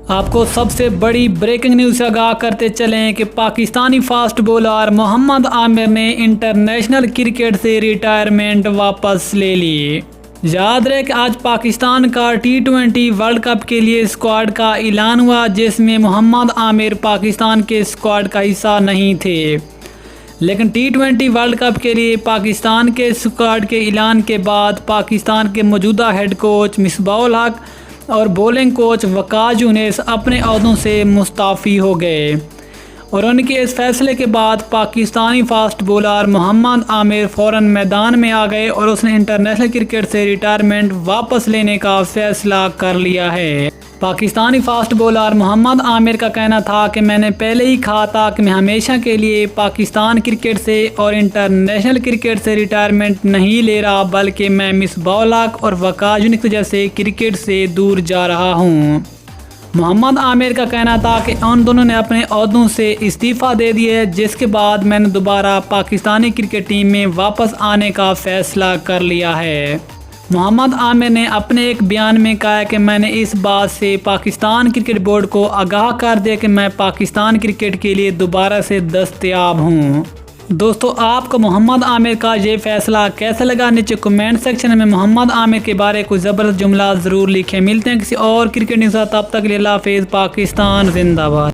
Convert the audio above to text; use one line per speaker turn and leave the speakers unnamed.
آپ کو سب سے بڑی بریکنگ نیوز سے آگاہ کرتے چلیں کہ پاکستانی فاسٹ بولر محمد عامر نے انٹرنیشنل کرکٹ سے ریٹائرمنٹ واپس لے لی۔ یاد رہے کہ آج پاکستان کا T20 ورلڈ کپ کے لیے اسکواڈ کا اعلان ہوا، جس میں محمد عامر پاکستان کے اسکواڈ کا حصہ نہیں تھے، لیکن T20 ورلڈ کپ کے لیے پاکستان کے اسکواڈ کے اعلان کے بعد پاکستان کے موجودہ ہیڈ کوچ مصباح الحق اور بولنگ کوچ وقاص یونس اپنے عہدوں سے مستعفی ہو گئے، اور ان کے اس فیصلے کے بعد پاکستانی فاسٹ بولر محمد عامر فوراً میدان میں آ گئے اور اس نے انٹرنیشنل کرکٹ سے ریٹائرمنٹ واپس لینے کا فیصلہ کر لیا ہے۔ پاکستانی فاسٹ بولر محمد عامر کا کہنا تھا کہ میں نے پہلے ہی کہا تھا کہ میں ہمیشہ کے لیے پاکستان کرکٹ سے اور انٹرنیشنل کرکٹ سے ریٹائرمنٹ نہیں لے رہا، بلکہ میں مصباح الحق اور وقاص یونس کی وجہ سے کرکٹ سے دور جا رہا ہوں۔ محمد عامر کا کہنا تھا کہ ان دونوں نے اپنے عہدوں سے استعفیٰ دے دیا ہے، جس کے بعد میں نے دوبارہ پاکستانی کرکٹ ٹیم میں واپس آنے کا فیصلہ کر لیا ہے۔ محمد عامر نے اپنے ایک بیان میں کہا کہ میں نے اس بات سے پاکستان کرکٹ بورڈ کو آگاہ کر دیا کہ میں پاکستان کرکٹ کے لیے دوبارہ سے دستیاب ہوں۔ دوستو، آپ کو محمد عامر کا یہ فیصلہ کیسا لگا؟ نیچے کمنٹ سیکشن میں محمد عامر کے بارے کوئی زبردست جملہ ضرور لکھیں۔ ملتے ہیں کسی اور کرکٹ نیوز، تب تک کے لیے اللہ حافظ۔ پاکستان زندہ باد۔